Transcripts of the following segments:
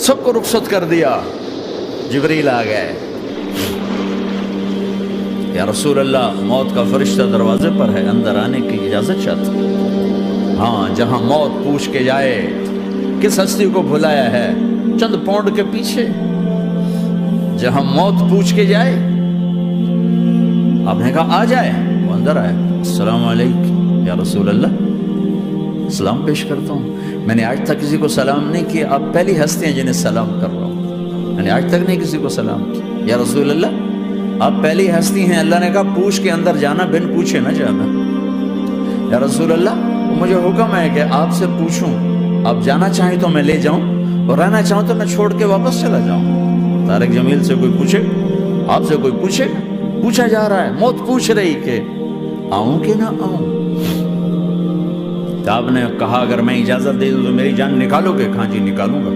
سب کو رخصت کر دیا. جبریل آ گئے. یا رسول اللہ موت کا فرشتہ دروازے پر ہے, اندر آنے کی اجازت چاہتا. ہاں, جہاں موت پوچھ کے جائے کس ہستی کو بھلایا ہے, چند پونڈ کے پیچھے جہاں موت پوچھ کے جائے. آپ نے کہا آ جائے, وہ اندر آئے. السلام علیکم یا رسول اللہ, سلام پیش کرتا ہوں. میں نے آج تک کسی کو سلام نہیں کیا, آپ پہلی ہستی ہیں جنہیں سلام کر رہا ہوں. میں نے آج تک نہیں کسی کو سلام کیا. یا رسول اللہ آپ پہلی ہستی ہیں. اللہ نے کہا پوچھ کے اندر جانا, بن پوچھے نہ جانا. یا رسول اللہ مجھے حکم ہے کہ آپ سے پوچھوں, آپ جانا چاہیں تو میں لے جاؤں, اور رہنا چاہوں تو میں چھوڑ کے واپس چلا جاؤں. طارق جمیل سے کوئی پوچھے, آپ سے کوئی پوچھے, پوچھا جا رہا ہے, موت پوچھ رہی کہ آؤں کہ نہ آؤں. تو آپ نے کہا اگر میں اجازت دے دوں تو میری جان نکالو گے؟ کہاں جی نکالوں گا.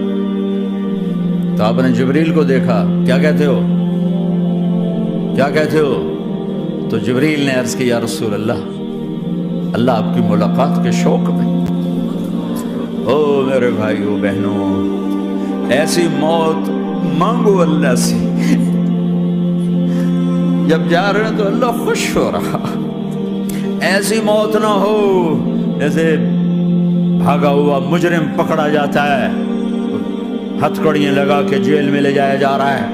تو آپ نے جبریل کو دیکھا, کیا کہتے ہو, کیا کہتے ہو؟ تو جبریل نے عرض کی یا رسول اللہ, اللہ آپ کی ملاقات کے شوق میں. او میرے بھائیو بہنوں, ایسی موت مانگو اللہ سے. جب جا رہے ہیں تو اللہ خوش ہو رہا. ایسی موت نہ ہو جیسے بھاگا ہوا مجرم پکڑا جاتا ہے, ہتھکڑیاں لگا کے جیل میں لے جایا جا رہا ہے.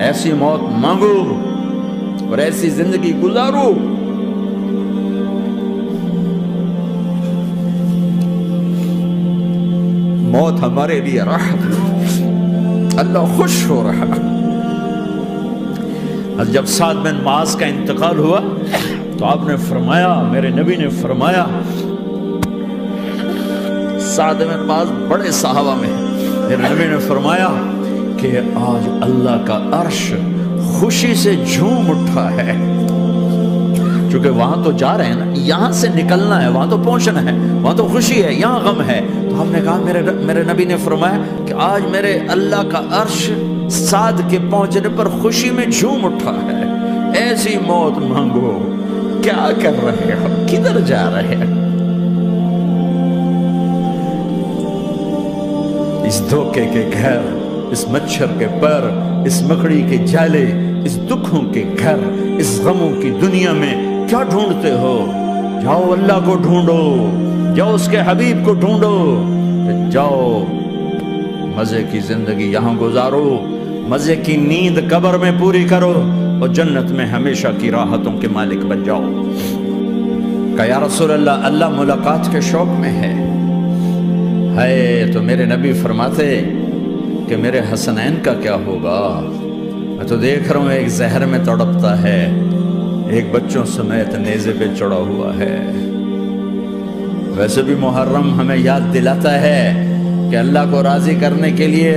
ایسی موت مانگو اور ایسی زندگی گزارو. موت ہمارے لیے راحت, اللہ خوش ہو رہا. جب سعد بن معاذ کا انتقال ہوا تو آپ نے فرمایا, میرے نبی نے فرمایا, سعد بن معاذ بڑے صحابہ میں, میرے نبی نے فرمایا کہ آج اللہ کا عرش خوشی سے جھوم اٹھا ہے. چونکہ وہاں تو جا رہے ہیں نا, یہاں سے نکلنا ہے, وہاں تو پہنچنا ہے, وہاں تو خوشی ہے, یہاں غم ہے. تو ہم نے کہا, میرے نبی نے فرمایا کہ آج میرے اللہ کا عرش سعد کے پہنچنے پر خوشی میں جھوم اٹھا ہے. ایسی موت مانگو. کیا کر رہے ہو, کدھر جا رہے ہیں؟ اس دھوکے کے گھر, اس مچھر کے پر, اس مکڑی کے جالے, اس دکھوں کے گھر, اس غموں کی دنیا میں کیا ڈھونڈتے ہو؟ جاؤ اللہ کو ڈھونڈو, جاؤ اس کے حبیب کو ڈھونڈو, جاؤ مزے کی زندگی یہاں گزارو, مزے کی نیند قبر میں پوری کرو, اور جنت میں ہمیشہ کی راحتوں کے مالک بن جاؤ. کہ یا رسول اللہ, اللہ ملاقات کے شوق میں ہے. تو میرے نبی فرماتے کہ میرے حسنین کا کیا ہوگا؟ میں تو دیکھ رہا ہوں ایک زہر میں تڑپتا ہے, ایک بچوں سمیت نیزے پہ چڑھا ہوا ہے. ویسے بھی محرم ہمیں یاد دلاتا ہے کہ اللہ کو راضی کرنے کے لیے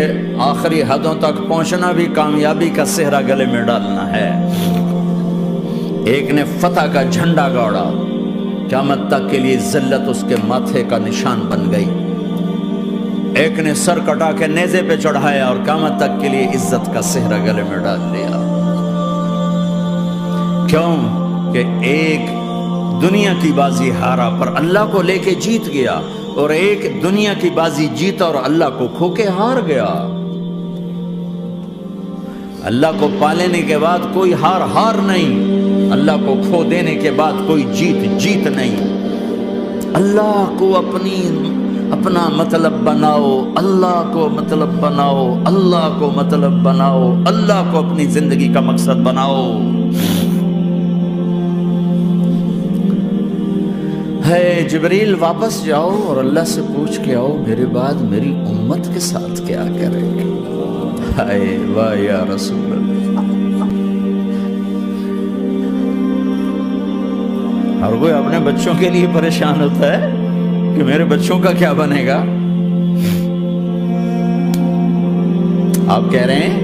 آخری حدوں تک پہنچنا بھی کامیابی کا صحرا گلے میں ڈالنا ہے. ایک نے فتح کا جھنڈا گاڑا, قیامت تک کے لیے ذلت اس کے ماتھے کا نشان بن گئی. ایک نے سر کٹا کے نیزے پہ چڑھایا اور قیامت تک کے لیے عزت کا صحرا گلے میں ڈال دیا. کیوں کہ ایک دنیا کی بازی ہارا پر اللہ کو لے کے جیت گیا, اور ایک دنیا کی بازی جیتا اور اللہ کو کھو کے ہار گیا. اللہ کو پا لینے کے بعد کوئی ہار نہیں, اللہ کو کھو دینے کے بعد کوئی جیت نہیں. اللہ کو اپنا مطلب بناؤ, اللہ کو مطلب بناؤ, اللہ کو مطلب بناؤ, اللہ کو اپنی زندگی کا مقصد بناؤ. ہے جبریل واپس جاؤ اور اللہ سے پوچھ کے آؤ میرے بعد میری امت کے ساتھ کیا کرے گے. ہائے واہ یا رسول اللہ. ہر کوئی اپنے بچوں کے لیے پریشان ہوتا ہے کہ میرے بچوں کا کیا بنے گا. آپ کہہ رہے ہیں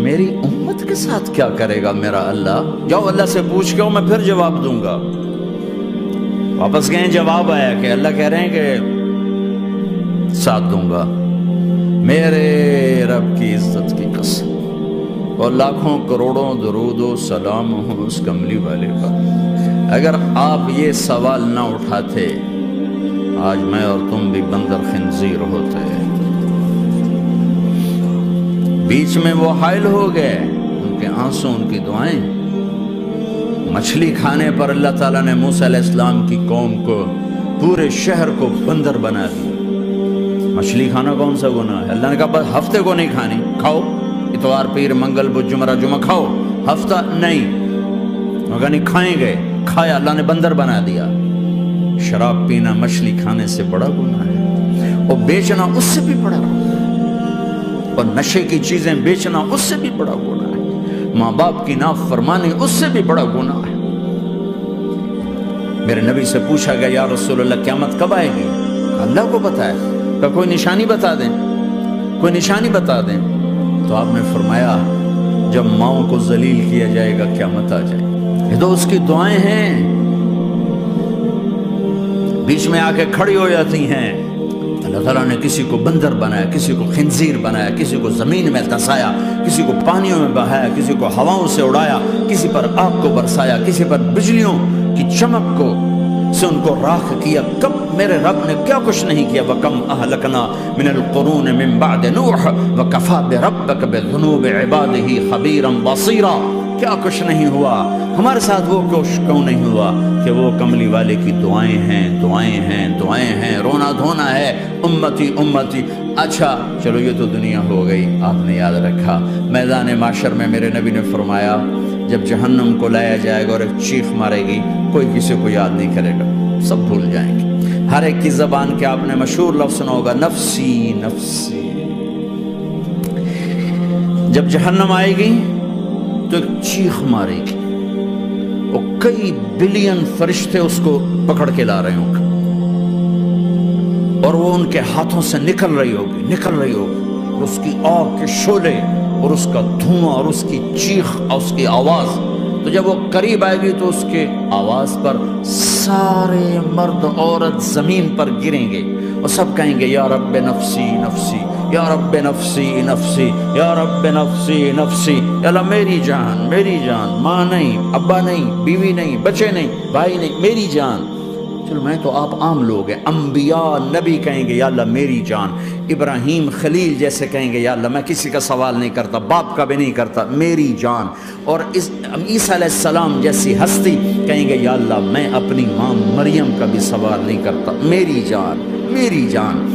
میری امت کے ساتھ کیا کرے گا میرا اللہ. جاؤ اللہ سے پوچھ کے آؤ, میں پھر جواب دوں گا. واپس گئے, جواب آیا کہ اللہ کہہ رہے ہیں کہ ساتھ دوں گا. میرے رب کی عزت کی قسم, اور لاکھوں کروڑوں درود و سلام ہوں اس کملی والے پر, اگر آپ یہ سوال نہ اٹھاتے آج میں اور تم بھی بندر خنزیر ہوتے. بیچ میں وہ حائل ہو گئے، ان کے آنسو، ان کی دعائیں۔ مچھلی کھانے پر اللہ تعالیٰ نے موسیٰ علیہ السلام کی قوم کو، پورے شہر کو بندر بنا دیا۔ مچھلی کھانا کون سا گناہ ہے؟ اللہ نے کہا بس ہفتے کو نہیں کھانی، کھاؤ اتوار پیر منگل بدھ جمعہ جمعہ کھاؤ، ہفتہ نہیں۔ مگر نہیں کھائیں گے، کھایا، اللہ نے بندر بنا دیا۔ شراب پینا مچھلی کھانے سے بڑا گناہ ہے، اور بیچنا اس سے بھی بڑا گناہ ہے، اور نشے کی چیزیں بیچنا اس سے بھی بڑا گناہ ہے، ماں باپ کی نافرمانی اس سے بھی بڑا گناہ ہے۔ میرے نبی سے پوچھا گیا یا رسول اللہ قیامت کب آئے گی؟ اللہ کو پتہ ہے، کہ کوئی نشانی بتا دیں، کوئی نشانی بتا دیں۔ تو آپ نے فرمایا جب ماؤں کو ذلیل کیا جائے گا قیامت آ جائے گی۔ یہ تو اس کی دعائیں ہیں، بیچ میں آ کے کھڑی ہو جاتی ہیں۔ اللہ تعالیٰ نے کسی کو بندر بنایا، کسی کو خنزیر بنایا، کسی کو زمین میں دھسایا، کسی کو پانیوں میں بہایا، کسی کو ہواؤں سے اڑایا، کسی پر آگ کو برسایا، کسی پر بجلیوں کی چمک کو سے ان کو راکھ کیا۔ کب میرے رب نے کیا کچھ نہیں کیا۔ وَكَمْ أَهْلَكْنَا مِنَ الْقُرُونِ مِنْ بَعْدِ نُوحٍ وَكَفَى بِرَبِّكَ بِذُنُوبِ عِبَادِهِ خَبِيرًا بَصِيرًا۔ کیا کچھ نہیں ہوا ہمارے ساتھ، وہ کچھ کیوں نہیں ہوا کہ وہ کملی والے کی دعائیں ہیں، دعائیں ہیں، دعائیں ہیں، رونا دھونا ہے، امتی امتی۔ اچھا چلو یہ تو دنیا ہو گئی، آپ نے یاد رکھا میدان معاشر میں میرے نبی نے فرمایا جب جہنم کو لایا جائے گا اور ایک چیخ مارے گی، کوئی کسی کو یاد نہیں کرے گا، سب بھول جائیں گے۔ ہر ایک کی زبان کے آپ نے مشہور لفظ سنا ہوگا نفسی نفسی۔ جب جہنم آئے گی تو ایک چیخ مارے گی، اور کئی بلین فرشتے اس کو پکڑ کے لا رہے ہوں گے، اور وہ ان کے ہاتھوں سے نکل رہی ہوگی، اور اس کی آگ کے شعلے اور اس کا دھواں اور اس کی چیخ اور اس کی آواز۔ تو جب وہ قریب آئے گی تو اس کے آواز پر سارے مرد عورت زمین پر گریں گے، اور سب کہیں گے یا رب نفسی نفسی، یا رب نفسی نفسی، یا رب نفسی نفسی۔ یا اللہ میری جان، میری جان، ماں نہیں، ابا نہیں، بیوی نہیں، بچے نہیں، بھائی نہیں، میری جان۔ چلو میں تو آپ عام لوگ ہیں، انبیاء نبی کہیں گے یا اللہ میری جان، ابراہیم خلیل جیسے کہیں گے یا اللہ میں کسی کا سوال نہیں کرتا، باپ کا بھی نہیں کرتا، میری جان۔ اور عیسیٰ علیہ السلام جیسی ہستی کہیں گے یا اللہ میں اپنی ماں مریم کا بھی سوال نہیں کرتا، میری جان، میری جان۔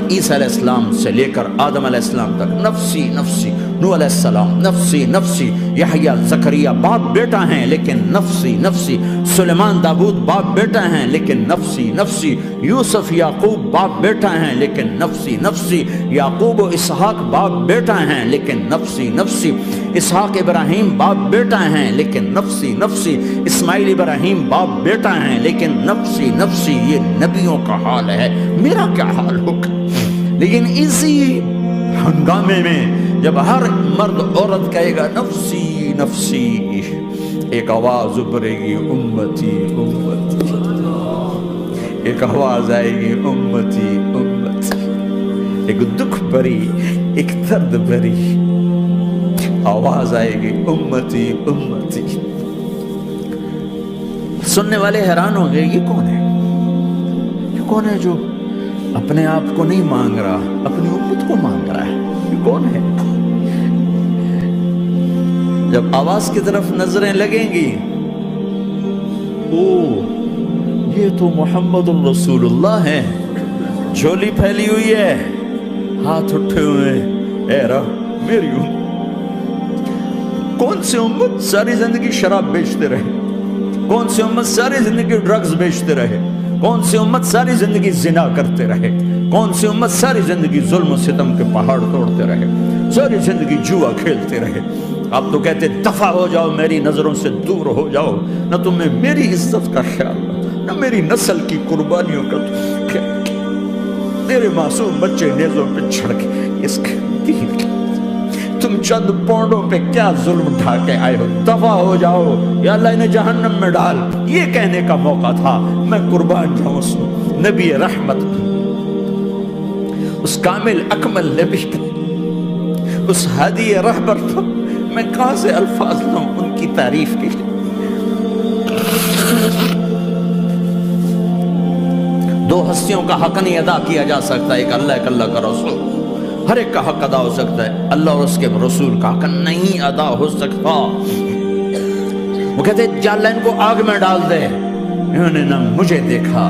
عیسیٰ علیہ السلام سے لے کر آدم علیہ السلام تک نفسی نفسی، نوح علیہ السلام نفسی نفسی، یحییٰ زکریا باپ بیٹا ہیں لیکن نفسی نفسی، سلیمان داؤد باپ بیٹا ہیں لیکن نفسی نفسی، یوسف یعقوب باپ بیٹا ہیں لیکن نفسی نفسی، یعقوب و اسحاق باپ بیٹا ہیں لیکن نفسی نفسی، اسحاق ابراہیم باپ بیٹا ہیں لیکن نفسی نفسی، اسماعیل ابراہیم باپ بیٹا ہیں لیکن نفسی نفسی۔ یہ نبیوں کا حال ہے، میرا کیا حال ہوگا؟ لیکن اسی ہنگامے میں جب ہر مرد عورت کہے گا نفسی نفسی، ایک آواز ابھرے گی امتی امتی، ایک آواز آئے گی امتی امتی، ایک دکھ بھری، ایک درد بھری آواز آئے گی امتی امتی۔ سننے والے حیران ہوں گے یہ کون ہے، یہ کون ہے جو اپنے آپ کو نہیں مانگ رہا، اپنی امت کو مانگ رہا ہے، یہ کون ہے؟ جب آواز کی طرف نظریں لگیں گی، او یہ تو محمد الرسول اللہ ہے، جھولی پھیلی ہوئی ہے، ہاتھ اٹھے ہوئے، اے رب میری امت۔ کون سی امت ساری زندگی شراب بیچتے رہے، کون سی امت ساری زندگی ڈرگز بیچتے رہے، کون سی امت ساری زندگی زنا کرتے رہے، کون سی امت ساری زندگی ظلم و ستم کے پہاڑ توڑتے رہے، ساری زندگی جوا کھیلتے رہے۔ آپ تو کہتے دفع ہو جاؤ، میری نظروں سے دور ہو جاؤ، نہ تمہیں میری عزت کا خیال نہ میری نسل کی قربانیوں کا خیال، میرے معصوم بچے نیزوں پہ چھڑ کے اس کے دین کے، تم چند پونڈوں پہ کیا ظلم ڈھا کے آئے ہو، دفع ہو جاؤ یا اللہ انہیں جہنم میں ڈال۔ یہ کہنے کا موقع تھا، میں قربان جاؤں اس نبی رحمت، اس کامل اکمل نبی پہ، اس ہادی رہبر پر میں کہاں سے الفاظ لوں ان کی تعریف کے لیے۔ دو ہستیوں کا حق نہیں ادا کیا جا سکتا، ایک اللہ کا رسول، ہر ایک کا حق ادا ہو سکتا ہے، اللہ اور اس کے رسول کا حق نہیں ادا ہو سکتا۔ وہ کہتے ہیں یا اللہ ان کو آگ میں ڈال دے، انہوں نے نہ مجھے دیکھا،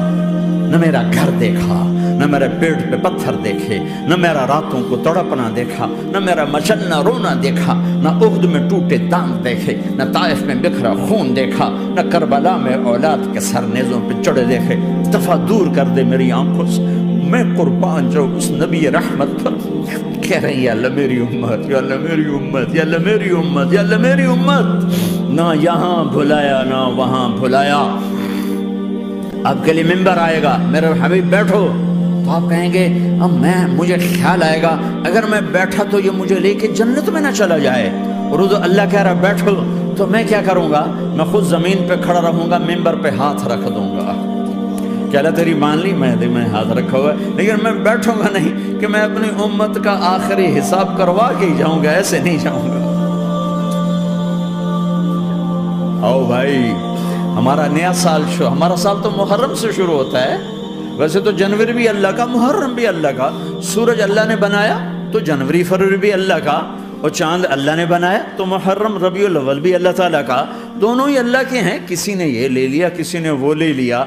نہ میرا گھر دیکھا، نہ میرے پیٹ پہ پتھر دیکھے، نہ میرا راتوں کو تڑپنا دیکھا، نہ میرا مچلنا رونا دیکھا، نہ احد میں ٹوٹے دانت دیکھے، نہ طائف میں بکھرا خون دیکھا، نہ کربلا میں اولاد کے سر نیزوں پہ چڑھے دیکھے۔ دفعہ دور کر دے میری آنکھوں سے، میں قربان جو اس نبی رحمت پر۔ کہہ رہے ہیں یا اللہ میری امت، یا اللہ میری امت، یا اللہ میری امت، یا اللہ میری امت، نہ یہاں بھلایا نہ وہاں بھلایا۔ آپ کے لیے ممبر آئے گا، میرے حبیب بیٹھو، تو آپ کہیں گے اب مجھے خیال آئے گا اگر میں بیٹھا تو یہ مجھے لے کے جنت میں نہ چلا جائے، اور اللہ کہہ رہا بیٹھو تو میں کیا کروں گا؟ میں خود زمین پہ کھڑا رہوں گا، ممبر پہ ہاتھ رکھ دوں گا کہ اللہ تیری مان لی، میں ہاتھ رکھا ہوا ہے، لیکن میں بیٹھوں گا نہیں کہ میں اپنی امت کا آخری حساب کروا کے ہی جاؤں گا، ایسے نہیں جاؤں گا۔ آؤ بھائی، ہمارا نیا سال ہمارا سال تو محرم سے شروع ہوتا ہے، ویسے تو جنوری بھی اللہ کا، محرم بھی اللہ کا، سورج اللہ نے بنایا تو جنوری فروری بھی اللہ کا، اور چاند اللہ نے بنایا تو محرم ربیع الاول بھی اللہ تعالیٰ کا، دونوں ہی اللہ کے ہیں، کسی نے یہ لے لیا کسی نے وہ لے لیا۔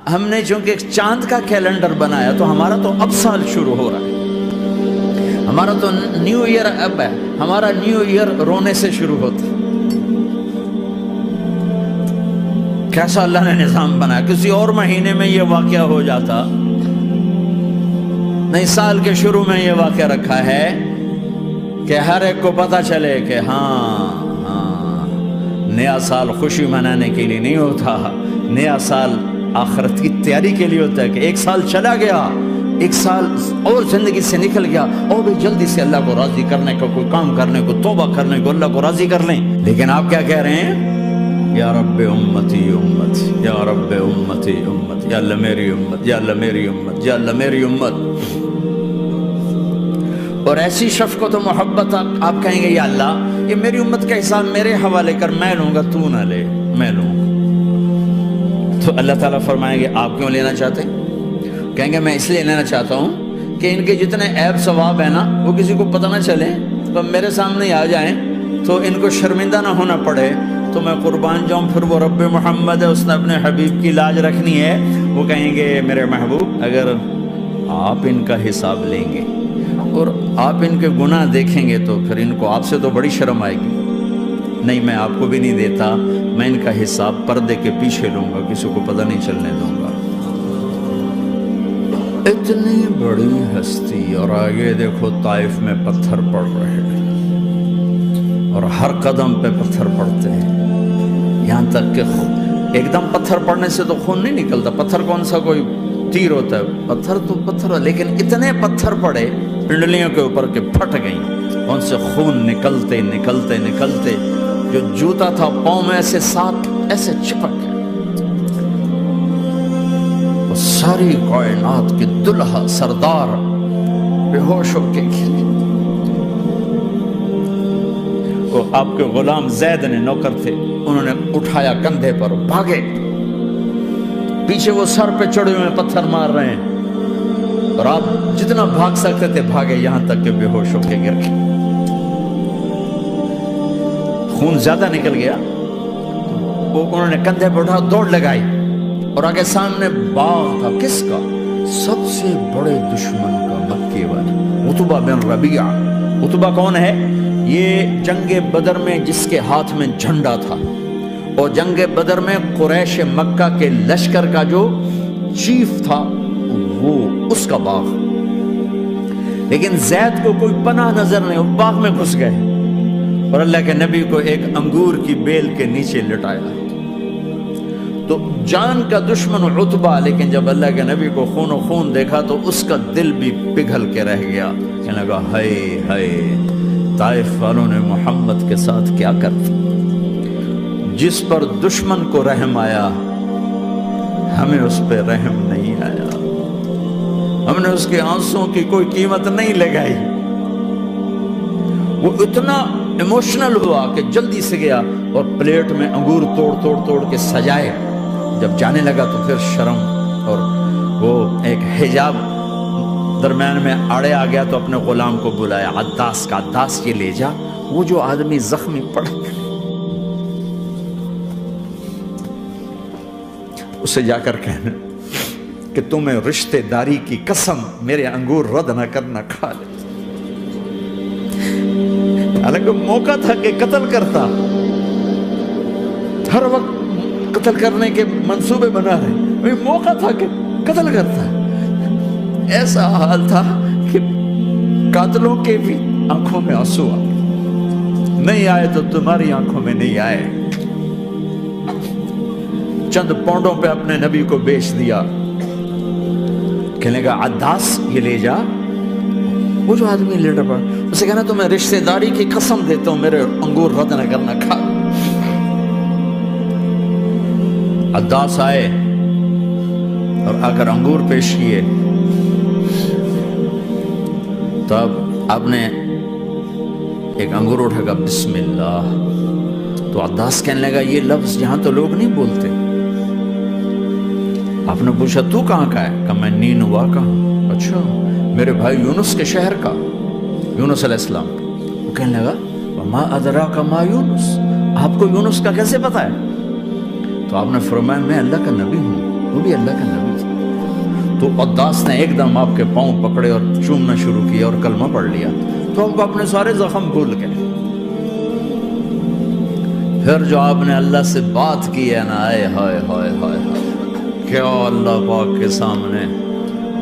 ہم نے چونکہ چاند کا کیلنڈر بنایا تو ہمارا تو اب سال شروع ہو رہا ہے، ہمارا تو نیو ایئر اب ہے، ہمارا نیو ایئر رونے سے شروع ہوتا ہے۔ کیسا اللہ نے نظام بنایا، کسی اور مہینے میں یہ واقعہ ہو جاتا، نہیں سال کے شروع میں یہ واقعہ رکھا ہے کہ ہر ایک کو پتہ چلے کہ ہاں نیا سال خوشی منانے کے لیے نہیں ہوتا، نیا سال آخرت کی تیاری کے لیے ہوتا ہے کہ ایک سال چلا گیا، ایک سال اور زندگی سے نکل گیا، اور بھی جلدی سے اللہ کو راضی کرنے کا کوئی کام کرنے کو، توبہ کرنے کو، اللہ کو راضی کر لیں۔ لیکن آپ کیا کہہ رہے ہیں؟ یا رب امتی امت، یا رب امتی امت، یا اللہ میری امت، یا اللہ میری امت، یا اللہ میری امت۔ اور ایسی شفقت و محبت آپ کہیں گے یا اللہ یہ میری امت کا حساب میرے حوالے کر، میں لوں گا تو نہ لے، میں لوں۔ تو اللہ تعالیٰ فرمائیں گے آپ کیوں لینا چاہتے؟ کہیں گے میں اس لیے لینا چاہتا ہوں کہ ان کے جتنے عیب ثواب ہیں نا وہ کسی کو پتہ نہ چلے، تو میرے سامنے آ جائیں تو ان کو شرمندہ نہ ہونا پڑے، تو میں قربان جاؤں۔ پھر وہ رب محمد ہے، اس نے اپنے حبیب کی لاج رکھنی ہے، وہ کہیں گے میرے محبوب اگر آپ ان کا حساب لیں گے اور آپ ان کے گناہ دیکھیں گے تو پھر ان کو آپ سے تو بڑی شرم آئے گی، نہیں میں آپ کو بھی نہیں دیتا، میں ان کا حساب پردے کے پیچھے لوں گا، کسی کو پتہ نہیں چلنے دوں گا۔ اتنی بڑی ہستی، اور آگے دیکھو طائف میں پتھر پڑ رہے ہیں، اور ہر قدم پہ پتھر پڑتے ہیں، یہاں تک کہ ایک دم پتھر پڑنے سے تو خون نہیں نکلتا، پتھر کون سا کوئی تیر ہوتا ہے، پتھر تو پتھر، لیکن اتنے پتھر پڑے پنڈلیوں کے اوپر کے پھٹ گئیں، ان سے خون نکلتے نکلتے نکلتے جو جوتا تھا پاؤں میں ایسے ساتھ ایسے چپک گئے۔ وہ ساری کائنات کے دلہا سردار بے ہوش ہو کے گرے۔ وہ آپ کے غلام زید نے نوکر تھے، انہوں نے اٹھایا کندھے پر، بھاگے، پیچھے وہ سر پہ چڑھے ہوئے پتھر مار رہے ہیں، اور آپ جتنا بھاگ سکتے تھے بھاگے، یہاں تک کہ بے ہوش ہو کے گر گئے۔ خون زیادہ نکل گیا، وہ انہوں نے کندھے پہ اٹھا دوڑ لگائی، اور آگے سامنے باغ تھا، کس کا؟ سب سے بڑے دشمن کا، مکے والے عتبہ بن ربیعہ۔ عتبہ کون ہے؟ یہ جنگ بدر میں جس کے ہاتھ میں جھنڈا تھا، اور جنگ بدر میں قریش مکہ کے لشکر کا جو چیف تھا وہ اس کا باغ، لیکن زید کو کوئی پناہ نظر نہیں، وہ باغ میں گھس گئے، اور اللہ کے نبی کو ایک انگور کی بیل کے نیچے لٹایا۔ تو جان کا دشمن عتبہ، لیکن جب اللہ کے نبی کو خون و خون دیکھا تو اس کا دل بھی پگھل کے رہ گیا، کہنے لگا ہائے ہائے، طائف والوں نے محمد کے ساتھ کیا کر دیا۔ جس پر دشمن کو رحم آیا ہمیں اس پہ رحم نہیں آیا، ہم نے اس کے آنسوں کی کوئی قیمت نہیں لگائی۔ وہ اتنا ایموشنل ہوا کہ جلدی سے گیا اور پلیٹ میں انگور توڑ کے سجائے، جب جانے لگا تو پھر شرم اور وہ ایک حجاب درمیان میں آڑے آ گیا تو اپنے غلام کو بلایا، عداس کا، عداس یہ لے جا وہ جو آدمی زخمی پڑا اسے جا کر کہنا کہ تمہیں رشتہ داری کی قسم میرے انگور رد نہ کرنا، کھا لے۔ حالانکہ موقع تھا کہ قتل کرتا، ہر وقت قتل کرنے کے منصوبے بنا رہے، موقع تھا کہ قتل کرتا۔ ایسا حال تھا کہ قاتلوں کے بھی آنکھوں میں آنسو آئے، نہیں آئے تو تمہاری آنکھوں میں نہیں آئے۔ چند پونڈوں پہ اپنے نبی کو بیچ دیا، کہنے کا عداس یہ لے جا، وہ جو آدمی لیڈر پڑا اسے کہنا تو میں رشتہ داری کی قسم دیتا ہوں میرے انگور رد نہ کرنا، کھا۔ عداس آئے اور آ کر انگور پیش کیے تو اب آپ نے ایک انگور اٹھا کر بسم اللہ، تو عداس کہنے لگا یہ لفظ یہاں تو لوگ نہیں بولتے۔ آپ نے پوچھا تو کہاں کا ہے؟ کہ میں نینوا کا ہوں۔ اچھا، میرے بھائی یونس کے شہر کا، یونس علیہ السلام۔ وہ کہنے لگا وما ادراک ما یونس، آپ کو یونس کا کیسے پتا ہے؟ تو آپ نے فرمایا میں اللہ کا نبی ہوں، وہ بھی اللہ کا نبی تھا۔ تو عداس نے ایک دم آپ کے پاؤں پکڑے اور چومنا شروع کیا اور کلمہ پڑھ لیا، تو آپ کو اپنے سارے زخم بھول گئے۔ پھر جو آپ نے اللہ سے بات کی ہے نا، آئے ہائے ہائے ہائے ہائے، کیا اللہ پاک کے سامنے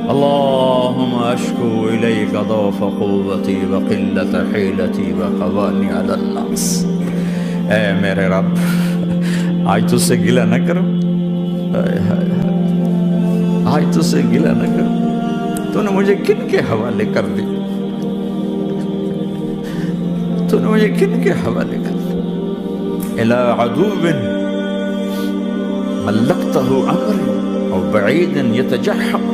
اللہم اشکو الیک ضعف قوتی وقلت حیلتی وقوانی علی الناس، اے میرے رب آج تجھ سے گلہ نہ کرو، آج تجھ سے گلہ نہ کرو، تو نے مجھے کن کے حوالے کر دی، تو نے مجھے کن کے حوالے کر دی، الی عدو ملکتہ امری اور بعید یتجحم،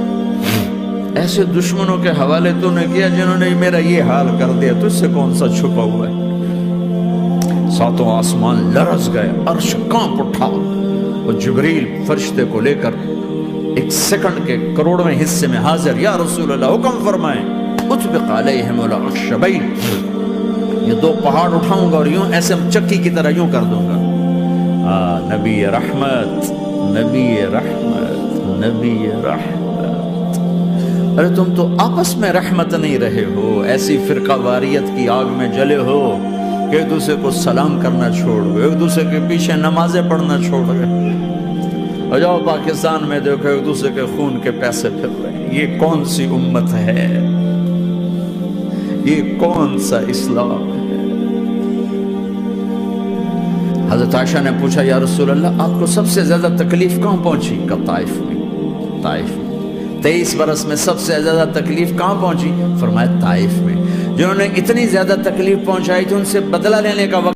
ایسے دشمنوں کے حوالے تو نے کیا جنہوں نے میرا یہ حال کر دیا، تو اس سے کون سا چھپا ہوا ہے؟ ساتوں آسمان لرز گئے، عرش کانپ اٹھا، اور جبریل فرشتے کو لے کر ایک سیکنڈ کے کروڑویں حصے میں حاضر، یا رسول اللہ حکم فرمائیں اطبق علیہم الاخشبین، یہ دو پہاڑ اٹھاؤں گا اور یوں ایسے چکی کی طرح یوں کر دوں گا۔ نبی رحمت، نبی رحمت، نبی رحمت۔ ارے تم تو آپس میں رحمت نہیں رہے ہو، ایسی فرقہ واریت کی آگ میں جلے ہو کہ ایک دوسرے کو سلام کرنا چھوڑ گئے، ایک دوسرے کے پیچھے نمازیں پڑھنا چھوڑ گئے۔ اور جاؤ پاکستان میں دیکھو ایک دوسرے کے خون کے پیسے پھر رہے ہیں، یہ کون سی امت ہے؟ یہ کون سا اسلام ہے؟ حضرت عائشہ نے پوچھا یا رسول اللہ آپ کو سب سے زیادہ تکلیف کہاں پہنچی؟ کہ طائف میں، طائف میں 23 برس میں سب سے زیادہ تکلیف کہاں پہنچی؟ فرمایا طائف میں۔ جنہوں نے اتنی زیادہ تکلیف پہنچائی تھی ان سے بدلہ لینے کا وقت